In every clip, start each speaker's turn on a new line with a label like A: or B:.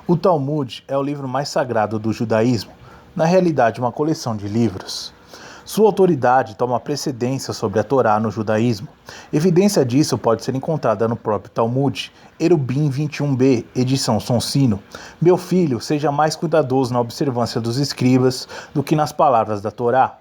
A: O Talmud é o livro mais sagrado do judaísmo, na realidade uma coleção de livros. Sua autoridade toma precedência sobre a Torá no judaísmo. Evidência disso pode ser encontrada no próprio Talmud, Erubim 21b, edição Sonsino. Meu filho, seja mais cuidadoso na observância dos escribas do que nas palavras da Torá.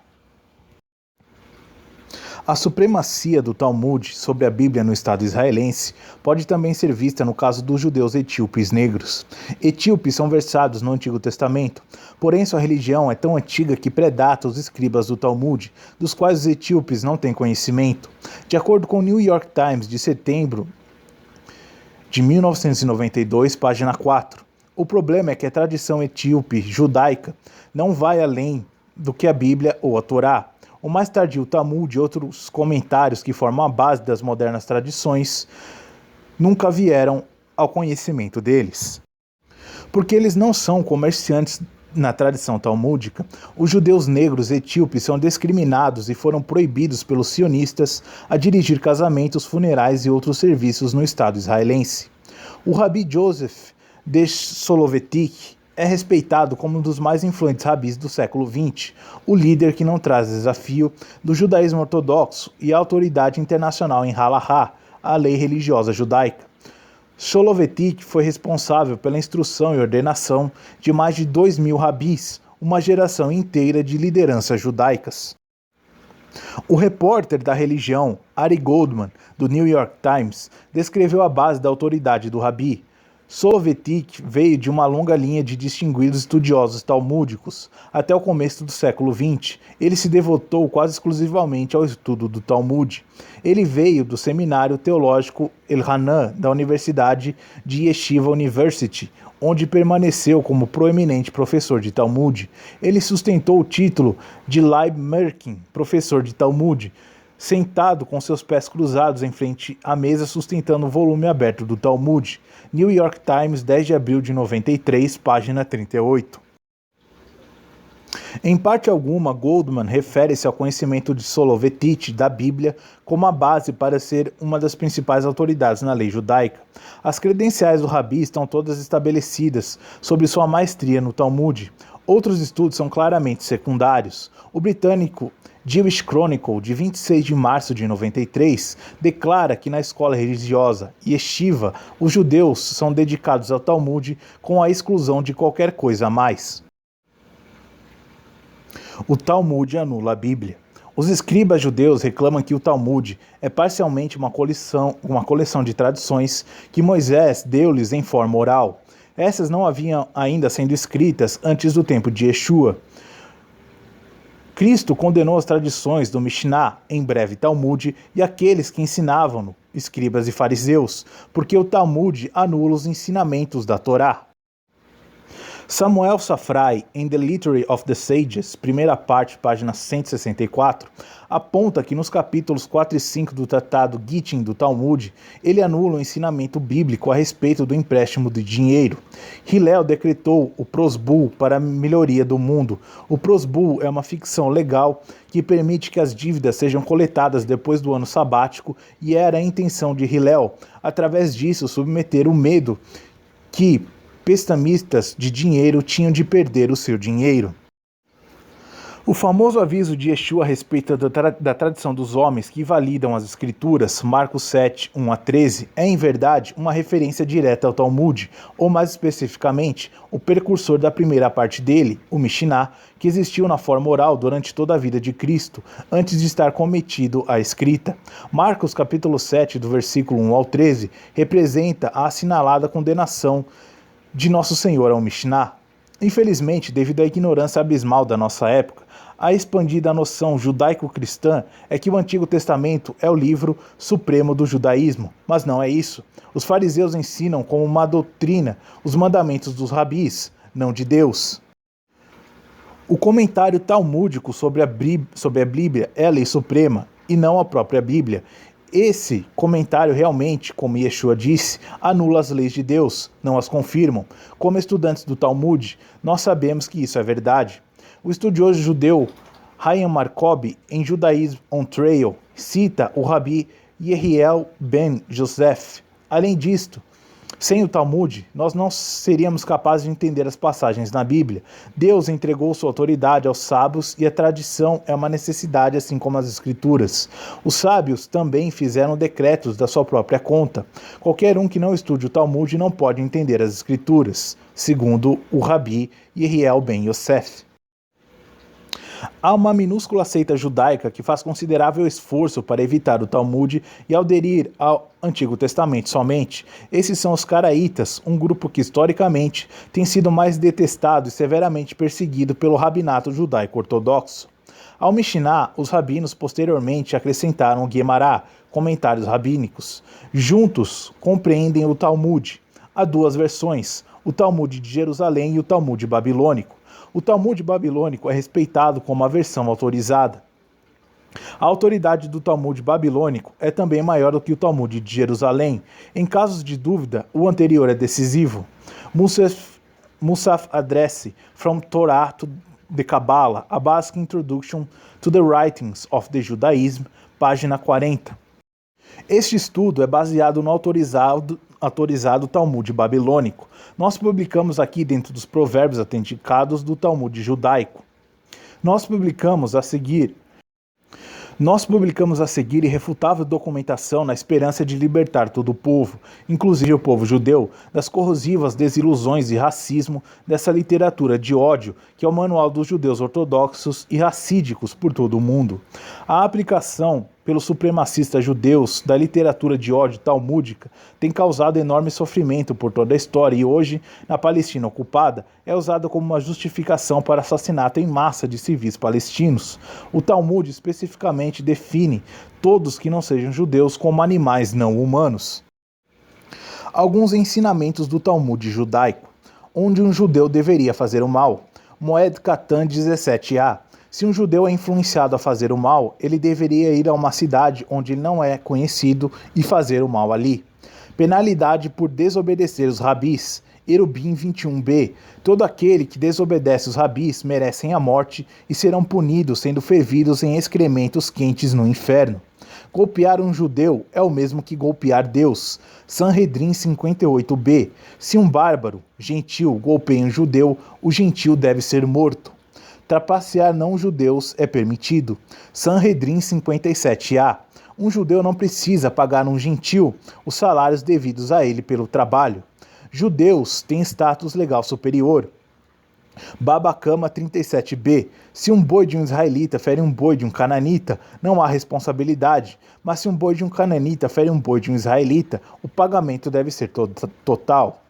A: A supremacia do Talmud sobre a Bíblia no Estado israelense pode também ser vista no caso dos judeus etíopes negros. Etíopes são versados no Antigo Testamento, porém sua religião é tão antiga que predata os escribas do Talmud, dos quais os etíopes não têm conhecimento. De acordo com o New York Times de setembro de 1992, página 4, o problema é que a tradição etíope judaica não vai além do que a Bíblia ou a Torá. O mais tardio Talmud e outros comentários que formam a base das modernas tradições nunca vieram ao conhecimento deles. Porque eles não são comerciantes na tradição talmúdica, os judeus negros etíopes são discriminados e foram proibidos pelos sionistas a dirigir casamentos, funerais e outros serviços no Estado israelense. O Rabi Joseph de Soloveitchik é respeitado como um dos mais influentes rabis do século XX, o líder que não traz desafio do judaísmo ortodoxo e a autoridade internacional em Halahá, a lei religiosa judaica. Soloveitchik foi responsável pela instrução e ordenação de mais de 2.000 rabis, uma geração inteira de lideranças judaicas. O repórter da religião, Ari Goldman, do New York Times, descreveu a base da autoridade do rabi. Soloveitchik veio de uma longa linha de distinguidos estudiosos talmúdicos. Até o começo do século XX, ele se devotou quase exclusivamente ao estudo do Talmud. Ele veio do seminário teológico Elhanan, da Universidade de Yeshiva University, onde permaneceu como proeminente professor de Talmud. Ele sustentou o título de Leib Merkin, professor de Talmud, sentado com seus pés cruzados em frente à mesa sustentando o volume aberto do Talmud. New York Times, 10 de abril de 93, página 38. Em parte alguma, Goldman refere-se ao conhecimento de Soloveitchik da Bíblia como a base para ser uma das principais autoridades na lei judaica. As credenciais do rabi estão todas estabelecidas sobre sua maestria no Talmud. Outros estudos são claramente secundários. O britânico Jewish Chronicle, de 26 de março de 93, declara que na escola religiosa Yeshiva, os judeus são dedicados ao Talmud com a exclusão de qualquer coisa a mais. O Talmud anula a Bíblia. Os escribas judeus reclamam que o Talmud é parcialmente uma coleção de tradições que Moisés deu-lhes em forma oral. Essas não haviam ainda sendo escritas antes do tempo de Yeshua. Cristo condenou as tradições do Mishnah, em breve Talmud, e aqueles que ensinavam-no, escribas e fariseus, porque o Talmud anula os ensinamentos da Torá. Samuel Safrai, em The Literature of the Sages, primeira parte, página 164, aponta que nos capítulos 4 e 5 do tratado Gittin do Talmud, ele anula o ensinamento bíblico a respeito do empréstimo de dinheiro. Hillel decretou o prosbul para a melhoria do mundo. O prosbul é uma ficção legal que permite que as dívidas sejam coletadas depois do ano sabático e era a intenção de Hillel, através disso, submeter o medo que prestamistas de dinheiro tinham de perder o seu dinheiro. O famoso aviso de Yeshua a respeito da tradição dos homens que validam as escrituras, Marcos 7, 1 a 13, é em verdade uma referência direta ao Talmud, ou mais especificamente, o precursor da primeira parte dele, o Mishnah, que existiu na forma oral durante toda a vida de Cristo, antes de estar cometido à escrita. Marcos capítulo 7, do versículo 1 ao 13, representa a assinalada condenação de Nosso Senhor ao Mishnah. Infelizmente, devido à ignorância abismal da nossa época, a expandida noção judaico-cristã é que o Antigo Testamento é o livro supremo do judaísmo, mas não é isso. Os fariseus ensinam como uma doutrina os mandamentos dos rabis, não de Deus. O comentário talmúdico sobre a Bíblia é a lei suprema e não a própria Bíblia. Esse comentário realmente, como Yeshua disse, anula as leis de Deus, não as confirmam. Como estudantes do Talmud, nós sabemos que isso é verdade. O estudioso judeu Ryan Markob, em Judaism on Trial, cita o Rabi Yehiel ben Joseph. Além disto, Sem o Talmud, nós não seríamos capazes de entender as passagens na Bíblia. Deus entregou sua autoridade aos sábios e a tradição é uma necessidade, assim como as Escrituras. Os sábios também fizeram decretos da sua própria conta. Qualquer um que não estude o Talmud não pode entender as Escrituras, segundo o Rabi Yeriel ben Yosef. Há uma minúscula seita judaica que faz considerável esforço para evitar o Talmud e aderir ao Antigo Testamento somente. Esses são os caraítas, um grupo que historicamente tem sido mais detestado e severamente perseguido pelo rabinato judaico ortodoxo. Ao Mishnah, os rabinos posteriormente acrescentaram o Guemará, comentários rabínicos. Juntos compreendem o Talmud. Há duas versões, o Talmud de Jerusalém e o Talmud babilônico. O Talmud babilônico é respeitado como a versão autorizada. A autoridade do Talmud babilônico é também maior do que o Talmud de Jerusalém. Em casos de dúvida, o anterior é decisivo. Musaf Address from Torah to the Kabbalah, a Basic Introduction to the Writings of the Judaism, página 40. Este estudo é baseado no autorizado Talmud babilônico. Nós publicamos aqui dentro dos provérbios autenticados do Talmud judaico. Nós publicamos a seguir irrefutável documentação na esperança de libertar todo o povo, inclusive o povo judeu, das corrosivas desilusões e racismo dessa literatura de ódio, que é o manual dos judeus ortodoxos e racídicos por todo o mundo. A aplicação pelos supremacistas judeus da literatura de ódio talmúdica tem causado enorme sofrimento por toda a história e hoje, na Palestina ocupada, é usada como uma justificação para assassinato em massa de civis palestinos. O Talmud especificamente define todos que não sejam judeus como animais não humanos. Alguns ensinamentos do Talmud judaico, onde um judeu deveria fazer o mal. Moed Katan 17a. Se um judeu é influenciado a fazer o mal, ele deveria ir a uma cidade onde ele não é conhecido e fazer o mal ali. Penalidade por desobedecer os rabis. Erubim 21b. Todo aquele que desobedece os rabis merecem a morte e serão punidos sendo fervidos em excrementos quentes no inferno. Golpear um judeu é o mesmo que golpear Deus. Sanhedrin 58b. Se um bárbaro, gentil, golpeia um judeu, o gentil deve ser morto. Trapacear não-judeus é permitido. Sanhedrin 57a. Um judeu não precisa pagar um gentil os salários devidos a ele pelo trabalho. Judeus têm status legal superior. Baba Kama 37b. Se um boi de um israelita fere um boi de um cananita, não há responsabilidade. Mas se um boi de um cananita fere um boi de um israelita, o pagamento deve ser total.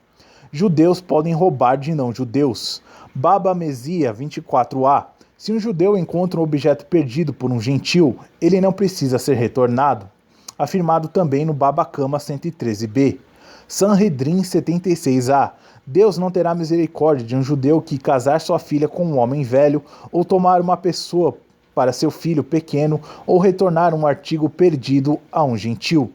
A: Judeus podem roubar de não-judeus. Baba Mesia 24a. Se um judeu encontra um objeto perdido por um gentil, ele não precisa ser retornado. Afirmado também no Baba Kama 113b. Sanhedrin 76a. Deus não terá misericórdia de um judeu que casar sua filha com um homem velho, ou tomar uma pessoa para seu filho pequeno, ou retornar um artigo perdido a um gentil.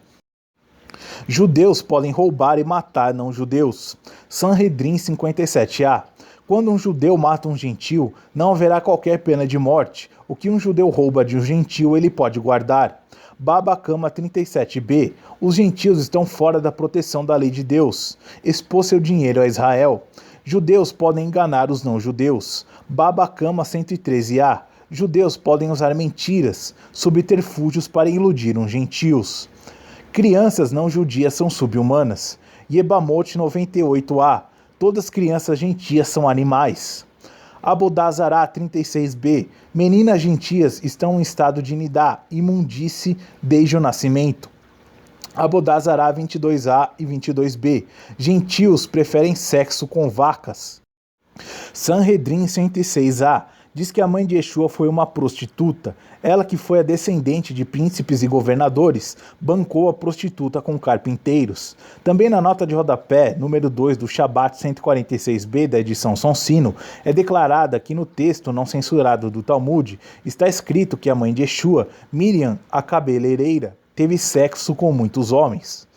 A: Judeus podem roubar e matar não-judeus. Sanhedrin 57a. Quando um judeu mata um gentil, não haverá qualquer pena de morte. O que um judeu rouba de um gentil, ele pode guardar. Baba Kama 37b. Os gentios estão fora da proteção da lei de Deus. Expor seu dinheiro a Israel. Judeus podem enganar os não-judeus. Baba Kama 113a. Judeus podem usar mentiras, subterfúgios para iludir uns gentios. Crianças não-judias são sub-humanas. Yebamot 98a. Todas as crianças gentias são animais. Abodazará 36b. Meninas gentias estão em estado de nidá, imundície desde o nascimento. Abodazará 22a e 22b. Gentios preferem sexo com vacas. Sanhedrin 106a. Diz que a mãe de Yeshua foi uma prostituta. Ela, que foi a descendente de príncipes e governadores, bancou a prostituta com carpinteiros. Também na nota de rodapé, número 2 do Shabat 146b da edição Sonsino, é declarada que no texto não censurado do Talmud está escrito que a mãe de Yeshua, Miriam, a cabeleireira, teve sexo com muitos homens.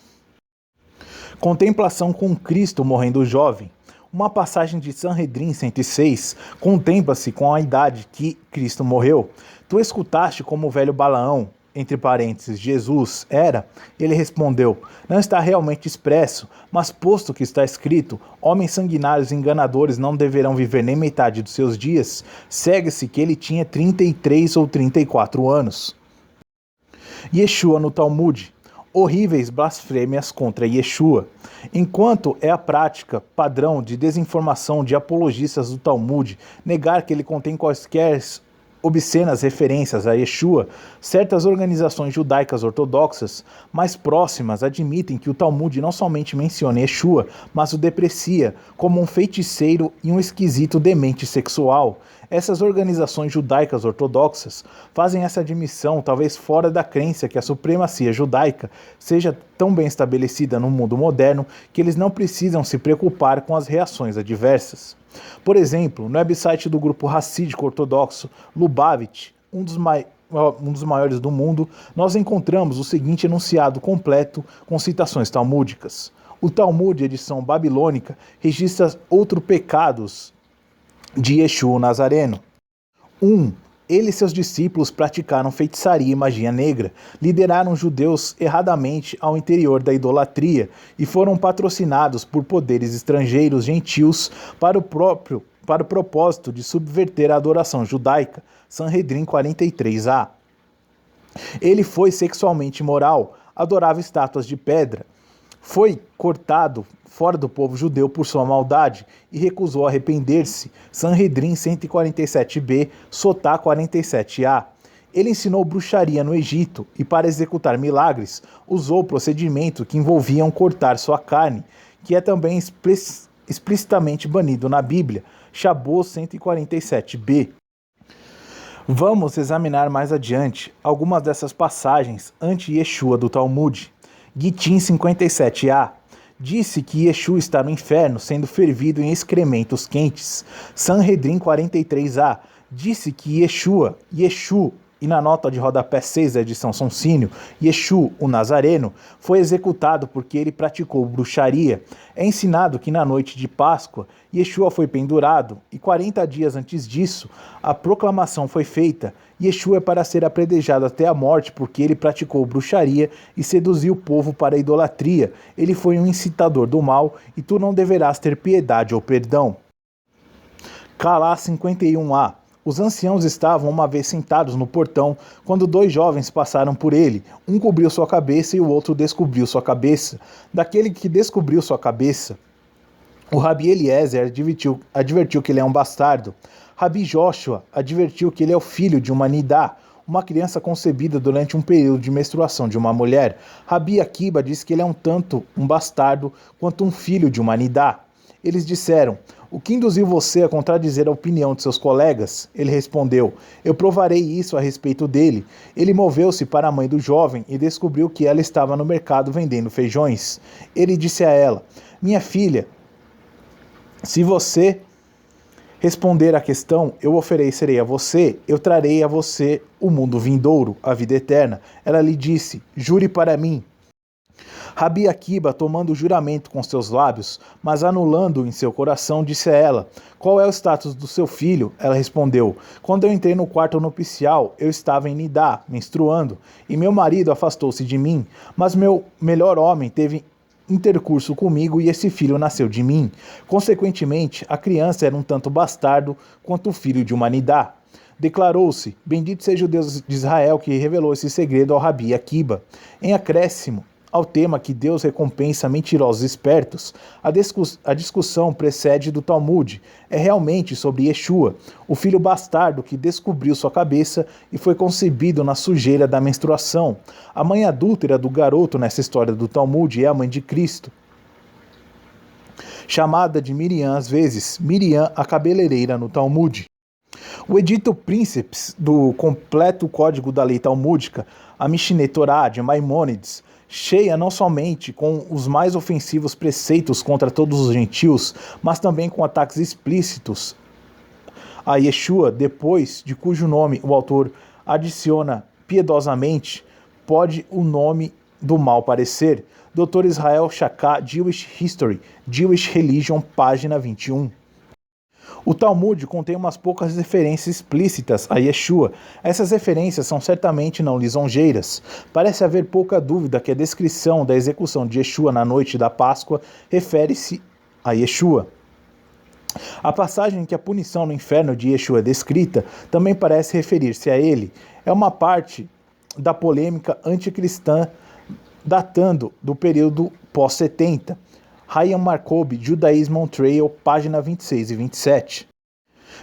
A: Contemplação com Cristo morrendo jovem. Uma passagem de Sanhedrin 106 contempla-se com a idade que Cristo morreu. Tu escutaste como o velho Balaão, entre parênteses, Jesus, era? Ele respondeu, não está realmente expresso, mas posto que está escrito, homens sanguinários e enganadores não deverão viver nem metade dos seus dias, segue-se que ele tinha 33 ou 34 anos. Yeshua no Talmud. Horríveis blasfêmias contra Yeshua. Enquanto é a prática padrão de desinformação de apologistas do Talmud negar que ele contém quaisquer obscenas referências a Yeshua, certas organizações judaicas ortodoxas mais próximas admitem que o Talmud não somente menciona Yeshua, mas o deprecia como um feiticeiro e um esquisito demente sexual. Essas organizações judaicas ortodoxas fazem essa admissão talvez fora da crença que a supremacia judaica seja tão bem estabelecida no mundo moderno que eles não precisam se preocupar com as reações adversas. Por exemplo, no website do grupo racídico ortodoxo Lubavitch, um dos maiores do mundo, nós encontramos o seguinte enunciado completo com citações talmúdicas. O Talmud, edição babilônica, registra outros pecados de Yeshua o Nazareno. 1. Ele e seus discípulos praticaram feitiçaria e magia negra, lideraram judeus erradamente ao interior da idolatria e foram patrocinados por poderes estrangeiros gentios para o propósito de subverter a adoração judaica. Sanhedrin 43a. Ele foi sexualmente imoral, adorava estátuas de pedra, foi cortado fora do povo judeu por sua maldade e recusou arrepender-se. Sanhedrin 147b, Sotá 47a. Ele ensinou bruxaria no Egito e, para executar milagres, usou procedimento que envolviam cortar sua carne, que é também explicitamente banido na Bíblia. Shabô 147b. Vamos examinar mais adiante algumas dessas passagens anti-Yeshua do Talmud. Gitin 57a disse que Yeshua está no inferno sendo fervido em excrementos quentes. Sanhedrin 43a disse que Yeshu, e na nota de rodapé 6 da edição Sonsínio, Yeshua, o Nazareno, foi executado porque ele praticou bruxaria. É ensinado que na noite de Páscoa, Yeshua foi pendurado e 40 dias antes disso, a proclamação foi feita. Yeshua é para ser apredejado até a morte porque ele praticou bruxaria e seduziu o povo para a idolatria. Ele foi um incitador do mal e tu não deverás ter piedade ou perdão. Calá 51a. Os anciãos estavam uma vez sentados no portão, quando dois jovens passaram por ele. Um cobriu sua cabeça e o outro descobriu sua cabeça. Daquele que descobriu sua cabeça, o Rabi Eliezer advertiu que ele é um bastardo. Rabi Joshua advertiu que ele é o filho de uma nidá, uma criança concebida durante um período de menstruação de uma mulher. Rabi Akiba disse que ele é um tanto um bastardo quanto um filho de uma nidá. Eles disseram: o que induziu você a contradizer a opinião de seus colegas? Ele respondeu: eu provarei isso a respeito dele. Ele moveu-se para a mãe do jovem e descobriu que ela estava no mercado vendendo feijões. Ele disse a ela: minha filha, se você responder à questão, eu oferecerei a você, eu trarei a você o mundo vindouro, a vida eterna. Ela lhe disse: jure para mim. Rabi Akiba, tomando o juramento com seus lábios, mas anulando-o em seu coração, disse a ela: qual é o status do seu filho? Ela respondeu: quando eu entrei no quarto nupcial, eu estava em nidá, menstruando, e meu marido afastou-se de mim, mas meu melhor homem teve intercurso comigo e esse filho nasceu de mim. Consequentemente, a criança era um tanto bastardo quanto o filho de uma nidá. Declarou-se: bendito seja o Deus de Israel que revelou esse segredo ao Rabi Akiba. Em acréscimo ao tema que Deus recompensa mentirosos espertos, a discussão precede do Talmud. É realmente sobre Yeshua, o filho bastardo que descobriu sua cabeça e foi concebido na sujeira da menstruação. A mãe adúltera do garoto nessa história do Talmud é a mãe de Cristo, chamada de Miriam às vezes, Miriam a cabeleireira no Talmud. O Edito Príncipes do completo código da lei talmúdica, a Mishneh Torah de Maimônides, cheia não somente com os mais ofensivos preceitos contra todos os gentios, mas também com ataques explícitos a Yeshua, depois de cujo nome o autor adiciona piedosamente, pode o nome do mal parecer. Dr. Israel Shaká, Jewish History, Jewish Religion, página 21. O Talmud contém umas poucas referências explícitas a Yeshua. Essas referências são certamente não lisonjeiras. Parece haver pouca dúvida que a descrição da execução de Yeshua na noite da Páscoa refere-se a Yeshua. A passagem em que a punição no inferno de Yeshua é descrita também parece referir-se a ele. É uma parte da polêmica anticristã datando do período pós-70. Ryan Markob, Judaism on Trial, página 26 e 27.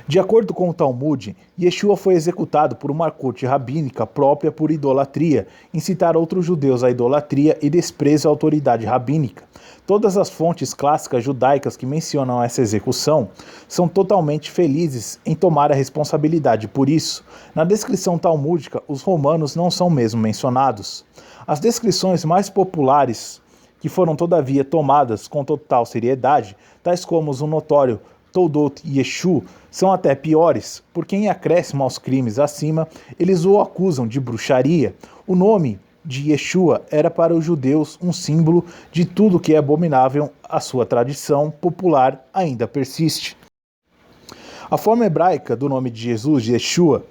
A: De acordo com o Talmud, Yeshua foi executado por uma corte rabínica própria por idolatria, incitar outros judeus à idolatria e desprezo à autoridade rabínica. Todas as fontes clássicas judaicas que mencionam essa execução são totalmente felizes em tomar a responsabilidade por isso. Na descrição talmúdica, os romanos não são mesmo mencionados. As descrições mais populares, que foram todavia tomadas com total seriedade, tais como o notório Toldot Yeshu, são até piores, porque em acréscimo aos crimes acima, eles o acusam de bruxaria. O nome de Yeshua era para os judeus um símbolo de tudo que é abominável, a sua tradição popular ainda persiste. A forma hebraica do nome de Jesus, de Yeshua,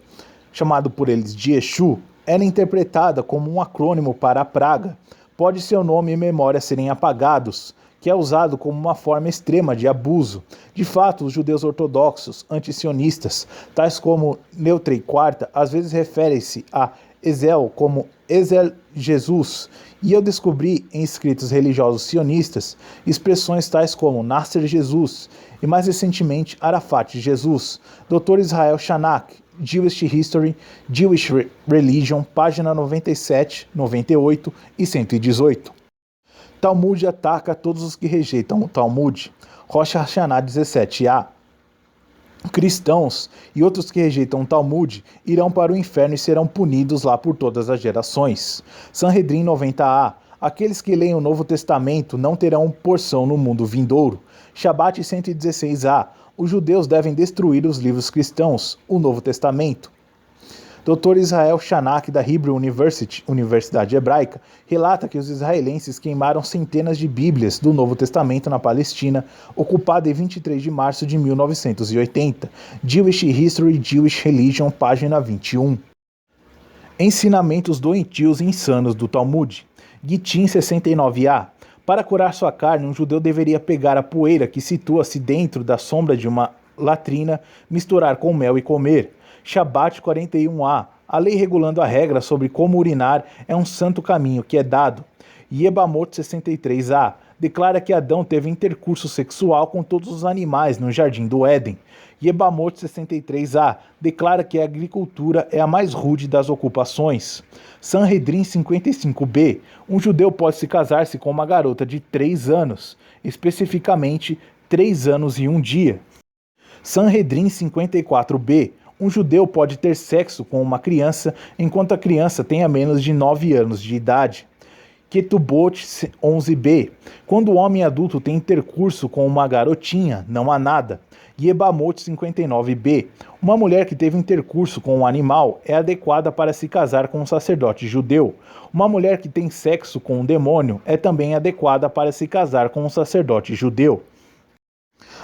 A: chamado por eles de Yeshu, era interpretada como um acrônimo para a praga. Pode seu nome e memória serem apagados, que é usado como uma forma extrema de abuso. De fato, os judeus ortodoxos antisionistas, tais como Neutrei Quarta, às vezes referem-se a Ezel como Ezel Jesus, e eu descobri em escritos religiosos sionistas expressões tais como Nasser Jesus e mais recentemente Arafat Jesus. Dr. Israel Shanak, Jewish History, Jewish Religion, página 97, 98 e 118. Talmud ataca todos os que rejeitam o Talmud. Rosh Hashanah 17a. Cristãos e outros que rejeitam o Talmud irão para o inferno e serão punidos lá por todas as gerações. Sanhedrin 90a. Aqueles que leem o Novo Testamento não terão porção no mundo vindouro. Shabat 116a. Os judeus devem destruir os livros cristãos, o Novo Testamento. Dr. Israel Shanak, da Hebrew University, Universidade Hebraica, relata que os israelenses queimaram centenas de bíblias do Novo Testamento na Palestina, ocupada em 23 de março de 1980. Jewish History, Jewish Religion, página 21. Ensinamentos doentios e insanos do Talmud. Gitin 69a. Para curar sua carne, um judeu deveria pegar a poeira que situa-se dentro da sombra de uma latrina, misturar com mel e comer. Shabat 41a. A lei regulando a regra sobre como urinar é um santo caminho que é dado. Yebamot 63a. Declara que Adão teve intercurso sexual com todos os animais no jardim do Éden. Yebamot 63a. Declara que a agricultura é a mais rude das ocupações. Sanhedrin 55b. Um judeu pode se casar-se com uma garota de 3 anos, especificamente 3 anos e 1 dia. Sanhedrin 54b. Um judeu pode ter sexo com uma criança enquanto a criança tenha menos de 9 anos de idade. Ketubot 11b. Quando o homem adulto tem intercurso com uma garotinha, não há nada. Yebamot 59b. Uma mulher que teve intercurso com um animal é adequada para se casar com um sacerdote judeu. Uma mulher que tem sexo com um demônio é também adequada para se casar com um sacerdote judeu.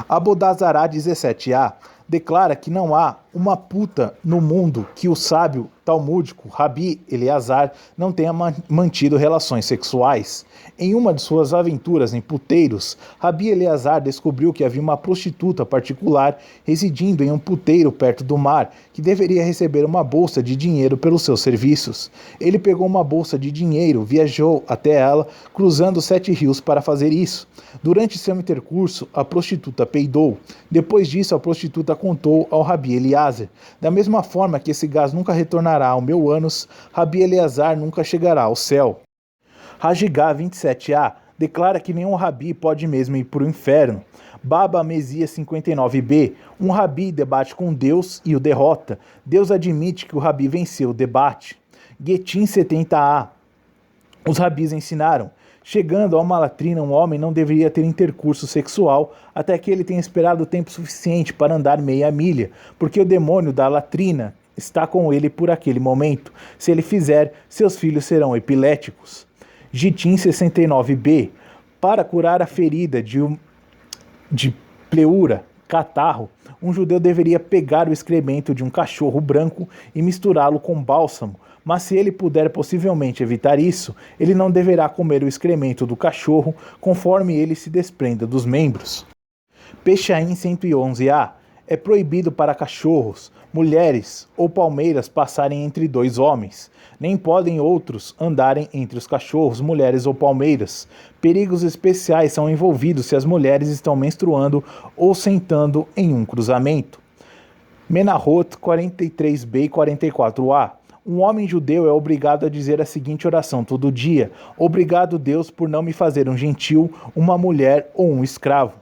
A: Abodazará 17a. Declara que não há uma puta no mundo que o sábio talmúdico Rabi Eleazar não tenha mantido relações sexuais. Em uma de suas aventuras em puteiros, Rabi Eleazar descobriu que havia uma prostituta particular residindo em um puteiro perto do mar, que deveria receber uma bolsa de dinheiro pelos seus serviços. Ele pegou uma bolsa de dinheiro, viajou até ela, cruzando 7 rios para fazer isso. Durante seu intercurso, a prostituta peidou. Depois disso, a prostituta contou ao Rabi Eleazar: da mesma forma que esse gás nunca retornará ao meu ânus, Rabi Eleazar nunca chegará ao céu. Hagigá 27a declara que nenhum rabi pode mesmo ir para o inferno. Baba Mesias 59b. Um rabi debate com Deus e o derrota. Deus admite que o rabi venceu o debate. Getim 70a. Os rabis ensinaram: chegando a uma latrina, um homem não deveria ter intercurso sexual até que ele tenha esperado tempo suficiente para andar meia milha, porque o demônio da latrina está com ele por aquele momento. Se ele fizer, seus filhos serão epiléticos. Gitim 69b. Para curar a ferida de pleura catarro, um judeu deveria pegar o excremento de um cachorro branco e misturá-lo com bálsamo, mas se ele puder possivelmente evitar isso, ele não deverá comer o excremento do cachorro conforme ele se desprenda dos membros. Pechaim 111a. É proibido para cachorros, mulheres ou palmeiras passarem entre dois homens. Nem podem outros andarem entre os cachorros, mulheres ou palmeiras. Perigos especiais são envolvidos se as mulheres estão menstruando ou sentando em um cruzamento. Menahot 43b e 44a. Um homem judeu é obrigado a dizer a seguinte oração todo dia: Obrigado, Deus, por não me fazer um gentil, uma mulher ou um escravo.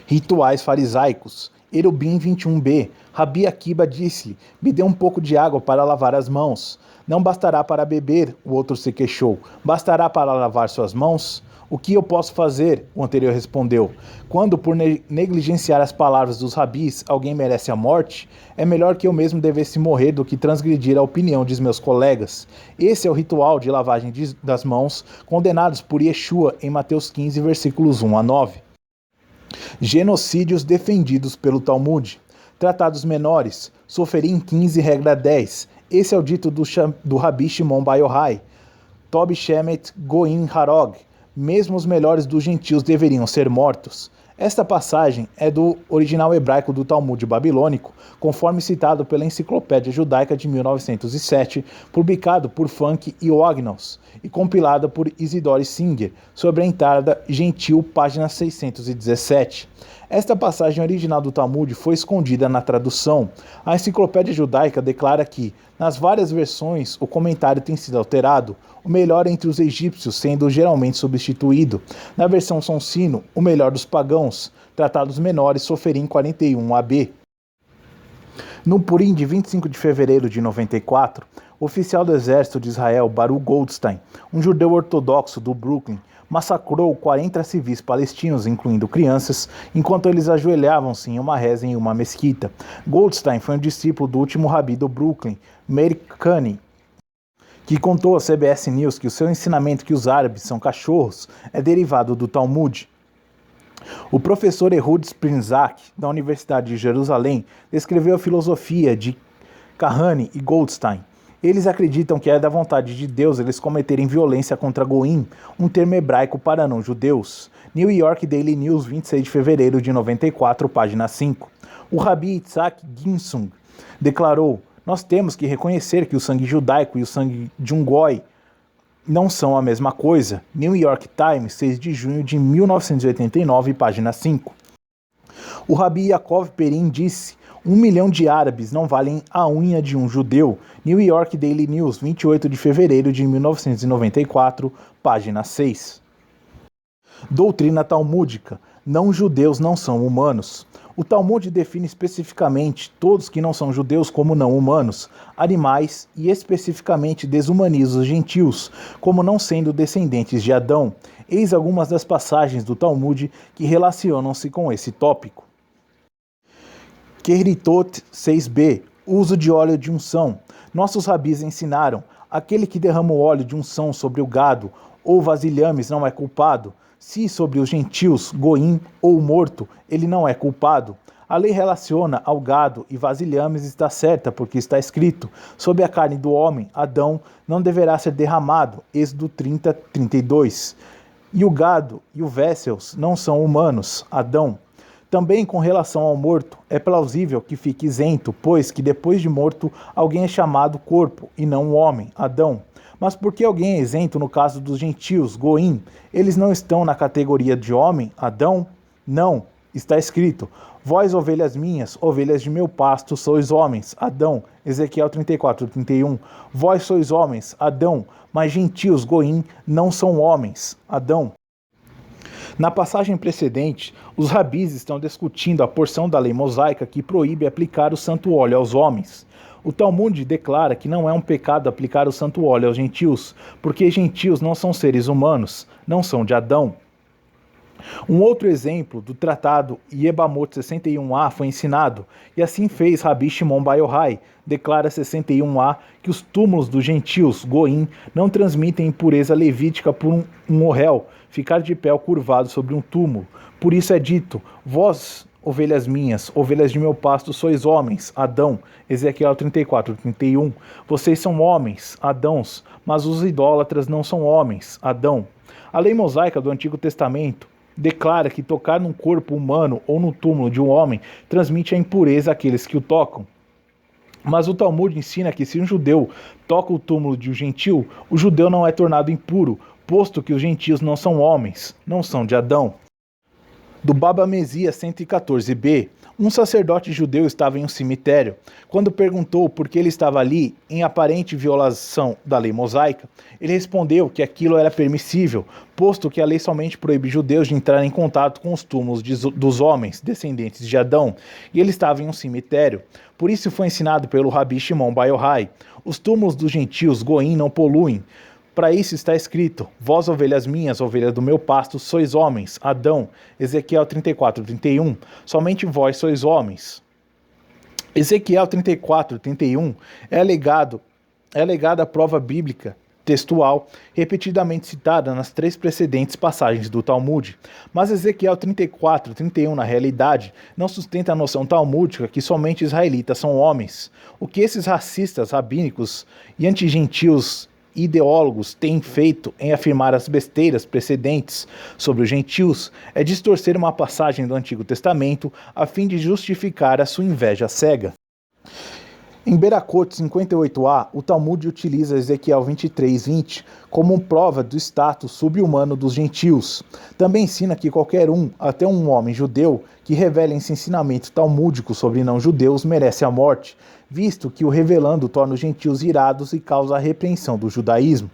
A: Rituais farisaicos. Erubim 21b. Rabi Akiba disse-lhe: Me dê um pouco de água para lavar as mãos. Não bastará para beber, o outro se queixou. Bastará para lavar suas mãos? O que eu posso fazer? O anterior respondeu. Quando, por negligenciar as palavras dos rabis, alguém merece a morte, é melhor que eu mesmo devesse morrer do que transgredir a opinião de meus colegas. Esse é o ritual de lavagem das mãos, condenados por Yeshua em Mateus 15, versículos 1 a 9. Genocídios defendidos pelo Talmud. Tratados menores. Soferim 15, regra 10. Esse é o dito do Rabi Shimon Bar Yochai. Tob Shemet Goim Harog. Mesmo os melhores dos gentios deveriam ser mortos. Esta passagem é do original hebraico do Talmud babilônico, conforme citado pela Enciclopédia Judaica de 1907, publicado por Funk e Ognos, e compilada por Isidore Singer, sobre a entrada gentil, página 617. Esta passagem original do Talmud foi escondida na tradução. A Enciclopédia Judaica declara que, nas várias versões, o comentário tem sido alterado, o melhor entre os egípcios sendo geralmente substituído. Na versão Sonsino, o melhor dos pagãos, tratados menores, Soferim 41ab. No Purim de 25 de fevereiro de 94, o oficial do exército de Israel, Baruch Goldstein, um judeu ortodoxo do Brooklyn, massacrou 40 civis palestinos, incluindo crianças, enquanto eles ajoelhavam-se em uma reza em uma mesquita. Goldstein foi um discípulo do último rabi do Brooklyn, Meir Kahane, que contou à CBS News que o seu ensinamento que os árabes são cachorros é derivado do Talmud. O professor Ehud Sprinzak, da Universidade de Jerusalém, descreveu a filosofia de Kahane e Goldstein. Eles acreditam que é da vontade de Deus eles cometerem violência contra Goim, um termo hebraico para não-judeus. New York Daily News, 26 de fevereiro de 94, página 5. O Rabi Yitzhak Ginsung declarou: Nós temos que reconhecer que o sangue judaico e o sangue de um goi não são a mesma coisa. New York Times, 6 de junho de 1989, página 5. O Rabi Yaakov Perim disse: 1 milhão de árabes não valem a unha de um judeu. New York Daily News, 28 de fevereiro de 1994, página 6. Doutrina talmúdica. Não-judeus não são humanos. O Talmud define especificamente todos que não são judeus como não humanos, animais, e especificamente desumaniza os gentios, como não sendo descendentes de Adão. Eis algumas das passagens do Talmud que relacionam-se com esse tópico. Keritot 6b. Uso de óleo de unção. Nossos rabis ensinaram: aquele que derrama o óleo de unção sobre o gado ou vasilhames não é culpado. Se sobre os gentios, goim ou morto, ele não é culpado. A lei relaciona ao gado e vasilhames está certa, porque está escrito: sobre a carne do homem, Adão, não deverá ser derramado. Êxodo 30, 32. E o gado e o véssels não são humanos, Adão. Também com relação ao morto, é plausível que fique isento, pois que depois de morto, alguém é chamado corpo, e não o homem, Adão. Mas por que alguém é isento no caso dos gentios, goim? Eles não estão na categoria de homem, Adão? Não, está escrito: vós, ovelhas minhas, ovelhas de meu pasto, sois homens, Adão. Ezequiel 34, 31. Vós sois homens, Adão, mas gentios, goim, não são homens, Adão. Na passagem precedente, os rabis estão discutindo a porção da lei mosaica que proíbe aplicar o santo óleo aos homens. O Talmud declara que não é um pecado aplicar o santo óleo aos gentios, porque gentios não são seres humanos, não são de Adão. Um outro exemplo do tratado Yebamot 61a foi ensinado, e assim fez Rabi Shimon Bar Yochai, declara 61a que os túmulos dos gentios, goim, não transmitem impureza levítica por um ohel, ficar de pé ou curvado sobre um túmulo. Por isso é dito: vós, ovelhas minhas, ovelhas de meu pasto, sois homens, Adão. Ezequiel 34:31. Vocês são homens, Adãos, mas os idólatras não são homens, Adão. A lei mosaica do Antigo Testamento declara que tocar num corpo humano ou no túmulo de um homem transmite a impureza àqueles que o tocam. Mas o Talmud ensina que se um judeu toca o túmulo de um gentil, o judeu não é tornado impuro, posto que os gentios não são homens, não são de Adão. Do Baba Mesia 114b, um sacerdote judeu estava em um cemitério. Quando perguntou por que ele estava ali, em aparente violação da lei mosaica, ele respondeu que aquilo era permissível, posto que a lei somente proíbe judeus de entrar em contato com os túmulos dos homens, descendentes de Adão, e ele estava em um cemitério. Por isso foi ensinado pelo Rabi Shimon Bar Yochai: os túmulos dos gentios, Goim, não poluem. Para isso está escrito: vós, ovelhas minhas, ovelhas do meu pasto, sois homens, Adão. Ezequiel 34:31. Somente vós sois homens. Ezequiel 34:31 é alegada prova bíblica textual, repetidamente citada nas 3 precedentes passagens do Talmud. Mas Ezequiel 34:31, na realidade, não sustenta a noção talmúdica que somente israelitas são homens. O que esses racistas, rabínicos e antigentios ideólogos têm feito em afirmar as besteiras precedentes sobre os gentios é distorcer uma passagem do Antigo Testamento a fim de justificar a sua inveja cega. Em Beracot 58a, o Talmud utiliza Ezequiel 23:20 como prova do status subhumano dos gentios. Também ensina que qualquer um, até um homem judeu, que revele esse ensinamento talmúdico sobre não-judeus merece a morte, visto que o revelando torna os gentios irados e causa a repreensão do judaísmo.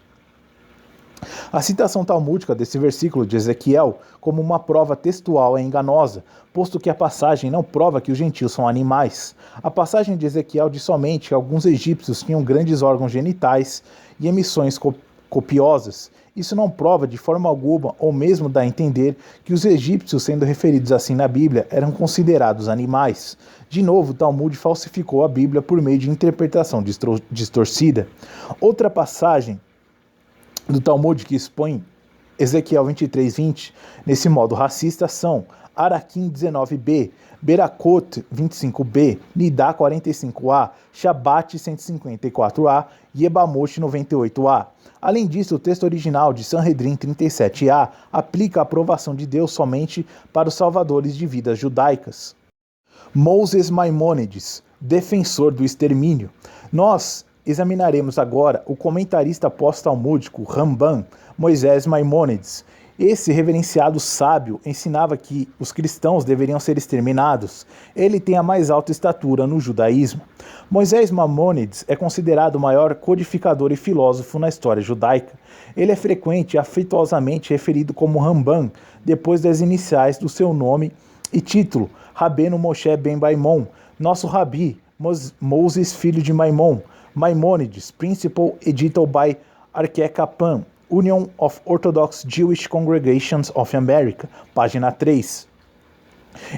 A: A citação talmúdica desse versículo de Ezequiel como uma prova textual é enganosa, posto que a passagem não prova que os gentios são animais. A passagem de Ezequiel diz somente que alguns egípcios tinham grandes órgãos genitais e emissões copiosas. Isso não prova de forma alguma, ou mesmo dá a entender, que os egípcios, sendo referidos assim na Bíblia, eram considerados animais. De novo, o Talmud falsificou a Bíblia por meio de interpretação distorcida. Outra passagem do Talmud que expõe Ezequiel 23:20 nesse modo racista são Araquim 19b, Beracot 25b, Nidá 45a, Shabat 154a e Yebamot 98a. Além disso, o texto original de Sanhedrin 37a aplica a aprovação de Deus somente para os salvadores de vidas judaicas. Moses Maimônides, defensor do extermínio. Nós examinaremos agora o comentarista pós-talmúdico Ramban, Moisés Maimônides. Esse reverenciado sábio ensinava que os cristãos deveriam ser exterminados. Ele tem a mais alta estatura no judaísmo. Moisés Maimônides é considerado o maior codificador e filósofo na história judaica. Ele é frequente e afetuosamente referido como Ramban, depois das iniciais do seu nome e título, Rabbeinu Moshe ben Maimon, nosso rabi, Moses filho de Maimon. Maimônides, Principal Edited by Arquecapan, Union of Orthodox Jewish Congregations of America, página 3.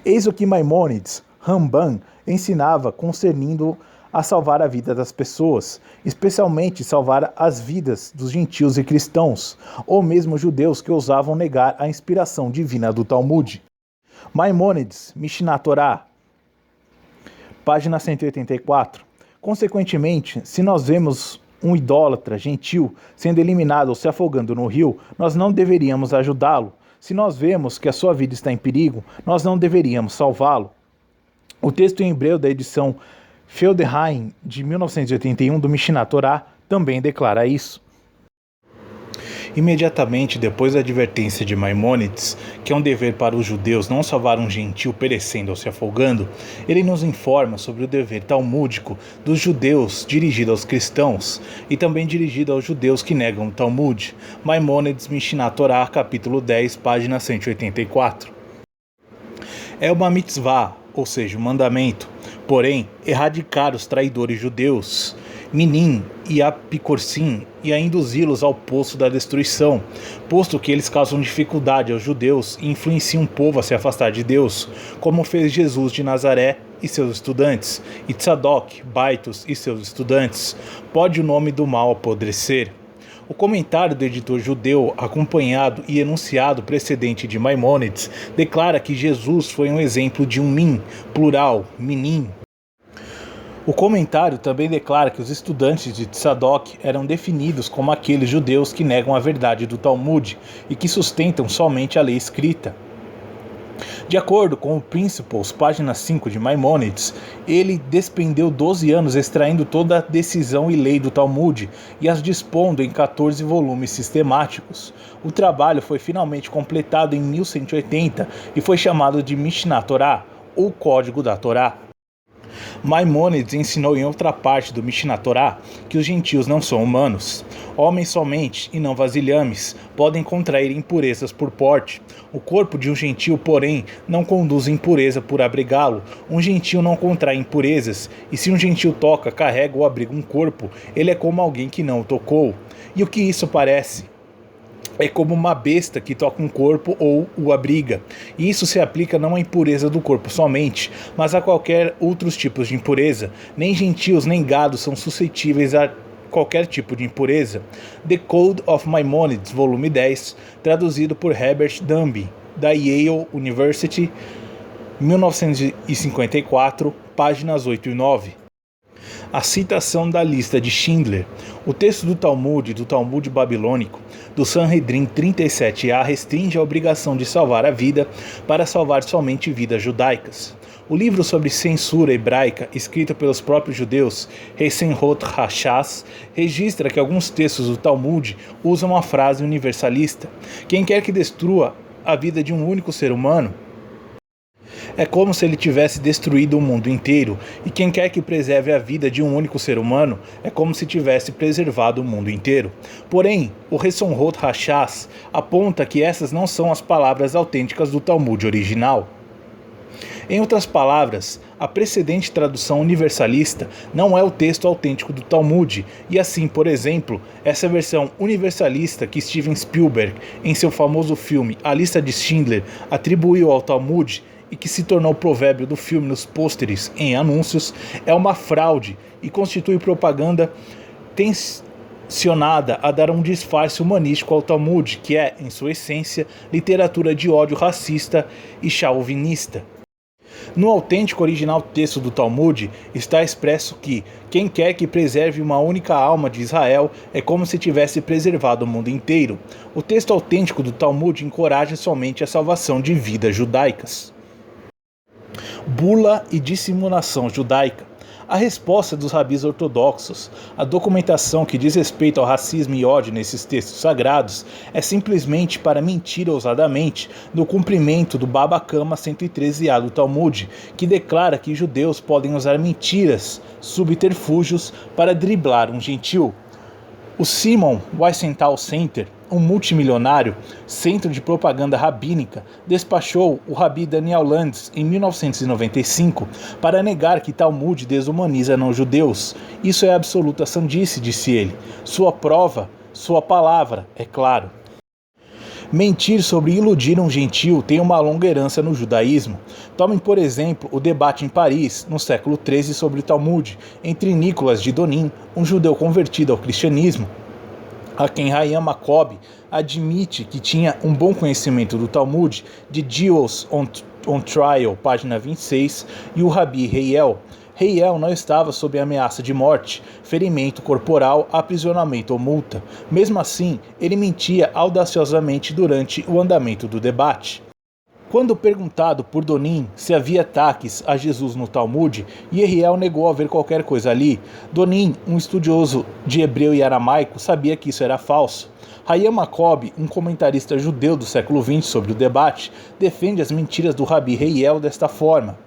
A: Eis o que Maimônides, Ramban, ensinava concernindo a salvar a vida das pessoas, especialmente salvar as vidas dos gentios e cristãos, ou mesmo judeus que ousavam negar a inspiração divina do Talmud. Maimônides, Mishnah Torah, página 184. Consequentemente, se nós vemos um idólatra gentil sendo eliminado ou se afogando no rio, nós não deveríamos ajudá-lo. Se nós vemos que a sua vida está em perigo, nós não deveríamos salvá-lo. O texto em hebreu da edição Feldheim de 1981 do Mishnah Torah também declara isso. Imediatamente depois da advertência de Maimônides, que é um dever para os judeus não salvar um gentil perecendo ou se afogando, ele nos informa sobre o dever talmúdico dos judeus dirigido aos cristãos e também dirigido aos judeus que negam o Talmud. Maimônides, Mishnah Torah, capítulo 10, página 184. É uma mitzvah, ou seja, um mandamento, porém, erradicar os traidores judeus, Minim e Apicorsim, e a induzi-los ao poço da destruição, posto que eles causam dificuldade aos judeus e influenciam o povo a se afastar de Deus, como fez Jesus de Nazaré e seus estudantes, e Tzadok, Baitos e seus estudantes. Pode o nome do mal apodrecer? O comentário do editor judeu, acompanhado e enunciado precedente de Maimônides, declara que Jesus foi um exemplo de um min, plural, minim. O comentário também declara que os estudantes de Tzadok eram definidos como aqueles judeus que negam a verdade do Talmud e que sustentam somente a lei escrita. De acordo com o Principles, página 5 de Maimônides, ele despendeu 12 anos extraindo toda a decisão e lei do Talmud e as dispondo em 14 volumes sistemáticos. O trabalho foi finalmente completado em 1180 e foi chamado de Mishnah Torah, ou Código da Torá. Maimônides ensinou em outra parte do Mishnah Torah que os gentios não são humanos. Homens somente, e não vasilhames, podem contrair impurezas por porte. O corpo de um gentio, porém, não conduz impureza por abrigá-lo. Um gentio não contrai impurezas, e se um gentio toca, carrega ou abriga um corpo, ele é como alguém que não o tocou. E o que isso parece? É como uma besta que toca um corpo ou o abriga. E isso se aplica não à impureza do corpo somente, mas a qualquer outros tipos de impureza. Nem gentios nem gados são suscetíveis a qualquer tipo de impureza. The Code of Maimonides, volume 10, traduzido por Herbert Dumby, da Yale University, 1954, páginas 8 e 9. A citação da lista de Schindler. O texto do Talmud babilônico, do Sanhedrin 37a, restringe a obrigação de salvar a vida para salvar somente vidas judaicas. O livro sobre censura hebraica, escrito pelos próprios judeus, Heisenhot Hashas, registra que alguns textos do Talmud usam a frase universalista: quem quer que destrua a vida de um único ser humano, é como se ele tivesse destruído o mundo inteiro, e quem quer que preserve a vida de um único ser humano é como se tivesse preservado o mundo inteiro. Porém, o Heisenhot Hashas aponta que essas não são as palavras autênticas do Talmud original. Em outras palavras, a precedente tradução universalista não é o texto autêntico do Talmud, e assim, por exemplo, essa versão universalista que Steven Spielberg, em seu famoso filme A Lista de Schindler, atribuiu ao Talmud e que se tornou provérbio do filme nos pôsteres em anúncios, é uma fraude e constitui propaganda tensionada a dar um disfarce humanístico ao Talmud, que é, em sua essência, literatura de ódio racista e chauvinista. No autêntico original texto do Talmud está expresso que quem quer que preserve uma única alma de Israel é como se tivesse preservado o mundo inteiro. O texto autêntico do Talmud encoraja somente a salvação de vidas judaicas. Bula e dissimulação judaica. A resposta dos rabis ortodoxos à documentação que diz respeito ao racismo e ódio nesses textos sagrados é simplesmente para mentir ousadamente no cumprimento do Baba Kama 113a do Talmud, que declara que judeus podem usar mentiras, subterfúgios para driblar um gentil. O Simon Wiesenthal Center, um multimilionário centro de propaganda rabínica, despachou o rabi Daniel Landes em 1995 para negar que Talmud desumaniza não-judeus. Isso é absoluta sandice, disse ele. Sua prova, sua palavra, é claro. Mentir sobre iludir um gentil tem uma longa herança no judaísmo. Tomem, por exemplo, o debate em Paris, no século XIII, sobre o Talmud, entre Nicolas de Donin, um judeu convertido ao cristianismo, a quem Hayam Jacob admite que tinha um bom conhecimento do Talmud, de Jews on Trial, página 26, e o Rabi Heiel. Heiel não estava sob ameaça de morte, ferimento corporal, aprisionamento ou multa. Mesmo assim, ele mentia audaciosamente durante o andamento do debate. Quando perguntado por Donin se havia ataques a Jesus no Talmud, Yehiel negou haver qualquer coisa ali. Donin, um estudioso de hebreu e aramaico, sabia que isso era falso. Hayam Jacob, um comentarista judeu do século XX sobre o debate, defende as mentiras do Rabi Heiel desta forma.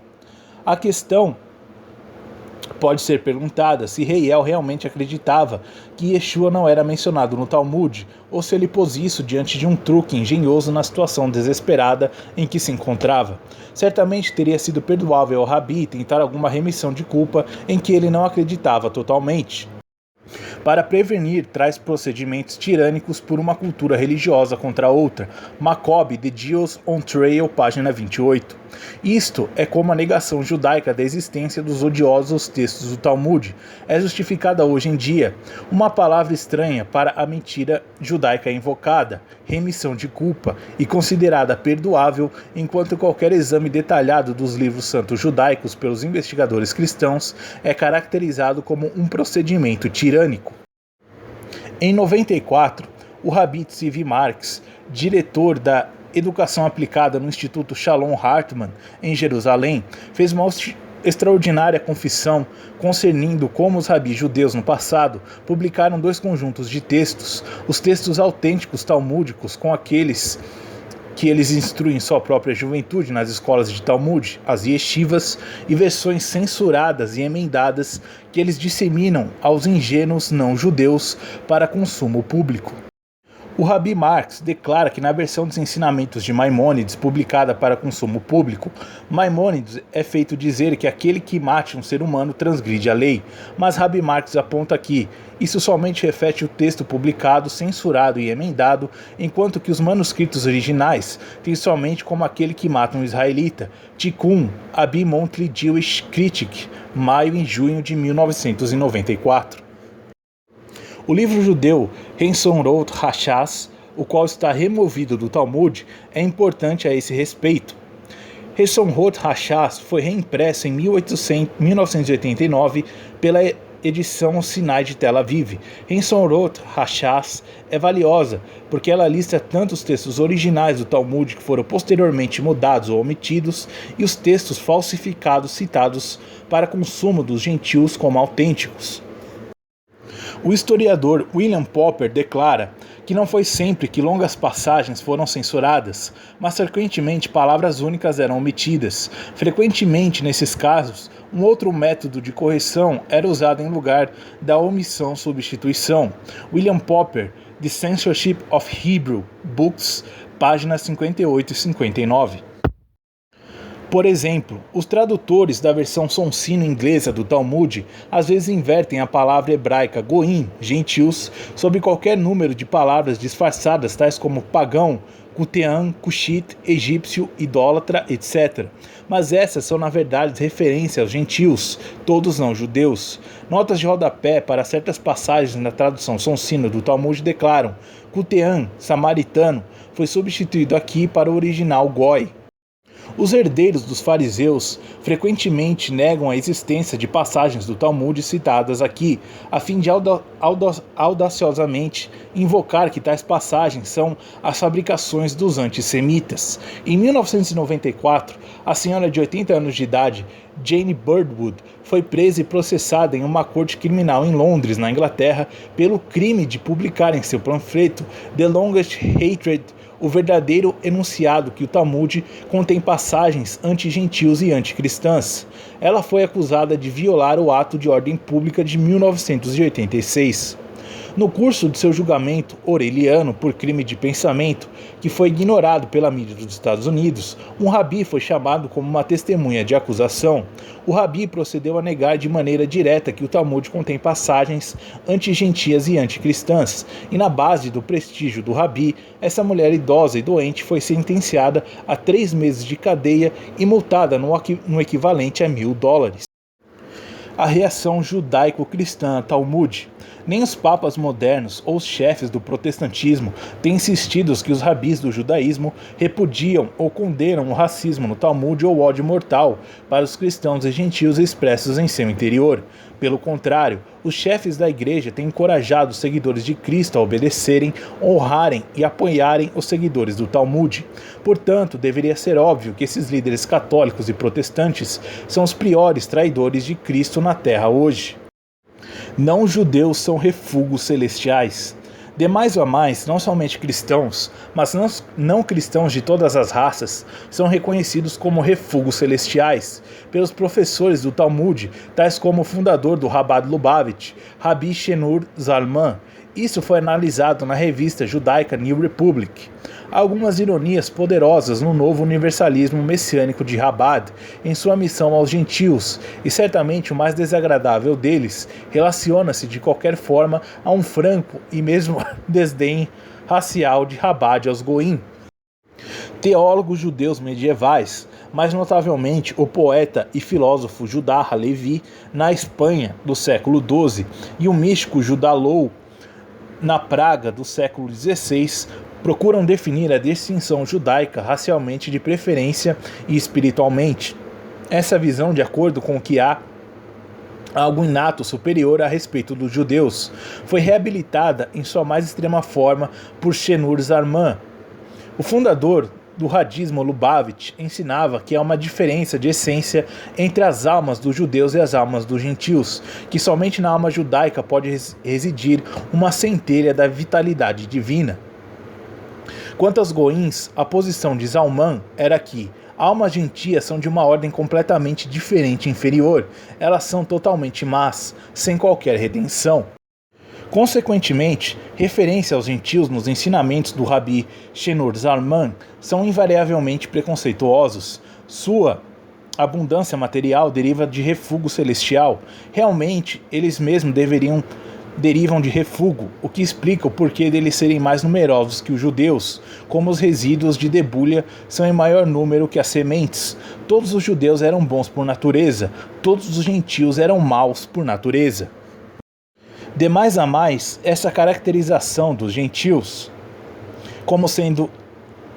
A: A questão pode ser perguntada se Heiel realmente acreditava que Yeshua não era mencionado no Talmud, ou se ele pôs isso diante de um truque engenhoso na situação desesperada em que se encontrava. Certamente teria sido perdoável ao Rabi tentar alguma remissão de culpa em que ele não acreditava totalmente. para prevenir tais procedimentos tirânicos por uma cultura religiosa contra outra. Maccoby, The Jews on Trial, página 28. Isto é como a negação judaica da existência dos odiosos textos do Talmud é justificada hoje em dia. Uma palavra estranha para a mentira judaica é invocada, remissão de culpa, e considerada perdoável, enquanto qualquer exame detalhado dos livros santos judaicos pelos investigadores cristãos é caracterizado como um procedimento tirânico. Em 94, o Rabbi Tzvi Marx, diretor da Educação Aplicada no Instituto Shalom Hartman, em Jerusalém, fez uma extraordinária confissão concernindo como os rabis judeus no passado publicaram dois conjuntos de textos, os textos autênticos talmúdicos com aqueles que eles instruem sua própria juventude nas escolas de Talmud, as yeshivas, e versões censuradas e emendadas que eles disseminam aos ingênuos não-judeus para consumo público. O Rabbi Marx declara que na versão dos ensinamentos de Maimônides, publicada para consumo público, Maimônides é feito dizer que aquele que mate um ser humano transgride a lei, mas Rabbi Marx aponta que isso somente reflete o texto publicado, censurado e emendado, enquanto que os manuscritos originais têm somente como aquele que mata um israelita, Tikkun Abi Monthly Jewish Critic, maio e junho de 1994. O livro judeu Hesonrot Hashas, o qual está removido do Talmud, é importante a esse respeito. Hesonrot Hashas foi reimpresso em 1989 pela edição Sinai de Tel Aviv. Hesonrot Hashas é valiosa porque ela lista tanto os textos originais do Talmud que foram posteriormente mudados ou omitidos e os textos falsificados citados para consumo dos gentios como autênticos. O historiador William Popper declara que não foi sempre que longas passagens foram censuradas, mas frequentemente palavras únicas eram omitidas. Frequentemente, nesses casos, um outro método de correção era usado em lugar da omissão-substituição. William Popper, The Censorship of Hebrew Books, páginas 58 e 59. Por exemplo, os tradutores da versão Sonsino inglesa do Talmud às vezes invertem a palavra hebraica goim, gentios, sobre qualquer número de palavras disfarçadas tais como pagão, cutean, cushit, egípcio, idólatra, etc. Mas essas são na verdade referência aos gentios, todos não judeus. Notas de rodapé para certas passagens na tradução Sonsino do Talmud declaram: cutean, samaritano, foi substituído aqui para o original goi. Os herdeiros dos fariseus frequentemente negam a existência de passagens do Talmud citadas aqui, a fim de audaciosamente invocar que tais passagens são as fabricações dos antissemitas. Em 1994, a senhora de 80 anos de idade, Jane Birdwood, foi presa e processada em uma corte criminal em Londres, na Inglaterra, pelo crime de publicar em seu panfleto The Longest Hatred, o verdadeiro enunciado que o Talmud contém passagens anti-gentios e anticristãs. Ela foi acusada de violar o ato de ordem pública de 1986. No curso de seu julgamento oreliano por crime de pensamento, que foi ignorado pela mídia dos Estados Unidos, um rabi foi chamado como uma testemunha de acusação. O rabi procedeu a negar de maneira direta que o Talmud contém passagens antigentias e anticristãs, e na base do prestígio do rabi, essa mulher idosa e doente foi sentenciada a 3 meses de cadeia e multada no equivalente a $1.000. A reação judaico-cristã Talmud. Nem os papas modernos ou os chefes do protestantismo têm insistido que os rabis do judaísmo repudiam ou condenam o racismo no Talmud ou o ódio mortal para os cristãos e gentios expressos em seu interior. Pelo contrário, os chefes da igreja têm encorajado os seguidores de Cristo a obedecerem, honrarem e apoiarem os seguidores do Talmud. Portanto, deveria ser óbvio que esses líderes católicos e protestantes são os piores traidores de Cristo na terra hoje. Não-judeus são refúgios celestiais. De mais a mais, não somente cristãos, mas não cristãos de todas as raças, são reconhecidos como refúgios celestiais pelos professores do Talmud, tais como o fundador do Chabad Lubavitch, Rabbi Shenur Zalman, Isso foi analisado na revista judaica New Republic. Há algumas ironias poderosas no novo universalismo messiânico de Chabad em sua missão aos gentios, e certamente o mais desagradável deles relaciona-se de qualquer forma a um franco e mesmo desdém racial de Chabad aos Goim. Teólogos judeus medievais, mais notavelmente o poeta e filósofo Judá Halevi, na Espanha do século XII, e o místico Judá Loew, na Praga do século XVI, procuram definir a distinção judaica racialmente de preferência e espiritualmente. Essa visão, de acordo com o que há algo inato superior a respeito dos judeus, foi reabilitada em sua mais extrema forma por Shenur Zarman. O fundador do radismo Lubavitch ensinava que há uma diferença de essência entre as almas dos judeus e as almas dos gentios, que somente na alma judaica pode residir uma centelha da vitalidade divina. Quanto aos goins, a posição de Zalman era que almas gentias são de uma ordem completamente diferente e inferior, elas são totalmente más, sem qualquer redenção. Consequentemente, referência aos gentios nos ensinamentos do Rabi Shenur Zarman são invariavelmente preconceituosos. Sua abundância material deriva de refúgio celestial. Realmente, eles mesmos derivam de refúgio, o que explica o porquê deles serem mais numerosos que os judeus, como os resíduos de debulha são em maior número que as sementes. Todos os judeus eram bons por natureza, todos os gentios eram maus por natureza. De mais a mais, essa caracterização dos gentios como sendo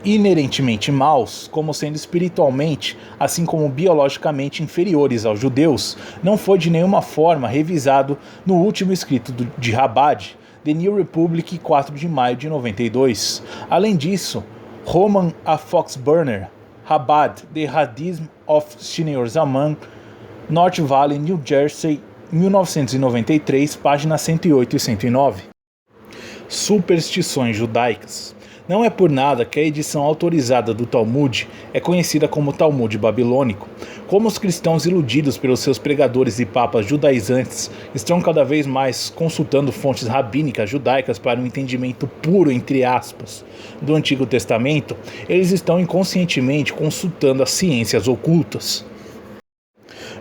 A: inerentemente maus, como sendo espiritualmente, assim como biologicamente inferiores aos judeus, não foi de nenhuma forma revisado no último escrito de Chabad, The New Republic, 4 de maio de 92. Além disso, Roman A. Fox-Burner, Chabad, The Hadism of Shenur Zarman, North Valley, New Jersey, 1993, páginas 108 e 109. Superstições judaicas. Não é por nada que a edição autorizada do Talmud é conhecida como Talmud babilônico. Como os cristãos iludidos pelos seus pregadores e papas judaizantes estão cada vez mais consultando fontes rabínicas judaicas para um entendimento puro, entre aspas, do Antigo Testamento, eles estão inconscientemente consultando as ciências ocultas.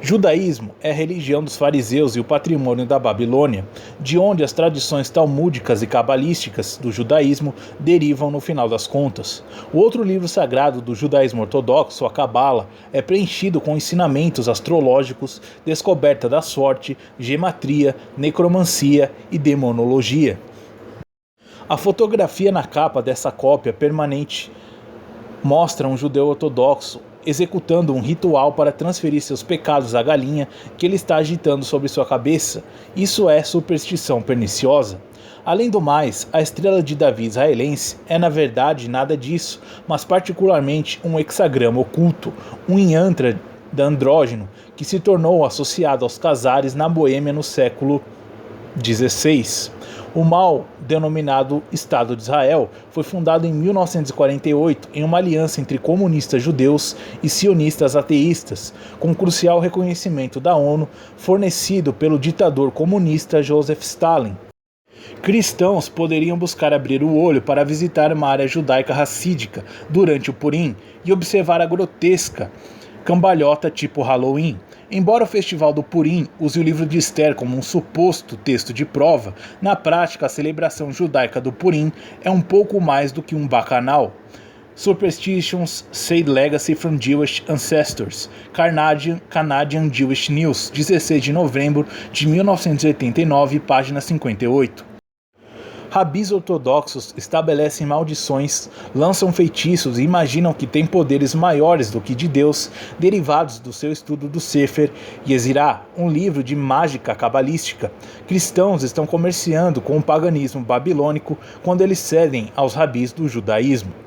A: Judaísmo é a religião dos fariseus e o patrimônio da Babilônia, de onde as tradições talmúdicas e cabalísticas do judaísmo derivam no final das contas. O outro livro sagrado do judaísmo ortodoxo, a Cabala, é preenchido com ensinamentos astrológicos, descoberta da sorte, gematria, necromancia e demonologia. A fotografia na capa dessa cópia permanente mostra um judeu ortodoxo executando um ritual para transferir seus pecados à galinha que ele está agitando sobre sua cabeça. Isso é superstição perniciosa. Além do mais, a estrela de Davi israelense é na verdade nada disso, mas particularmente um hexagrama oculto, um yantra andrógeno que se tornou associado aos casares na Boêmia no século XVI. O mal denominado Estado de Israel foi fundado em 1948 em uma aliança entre comunistas judeus e sionistas ateístas, com crucial reconhecimento da ONU fornecido pelo ditador comunista Joseph Stalin. Cristãos poderiam buscar abrir o olho para visitar uma área judaica racídica durante o Purim e observar a grotesca cambalhota tipo Halloween. Embora o Festival do Purim use o livro de Esther como um suposto texto de prova, na prática a celebração judaica do Purim é um pouco mais do que um bacanal. Superstitions Say Legacy from Jewish Ancestors, Canadian Jewish News, 16 de novembro de 1989, página 58. Rabis ortodoxos estabelecem maldições, lançam feitiços e imaginam que têm poderes maiores do que de Deus, derivados do seu estudo do Sefer Yezirah, um livro de mágica cabalística. Cristãos estão comerciando com o paganismo babilônico quando eles cedem aos rabis do judaísmo.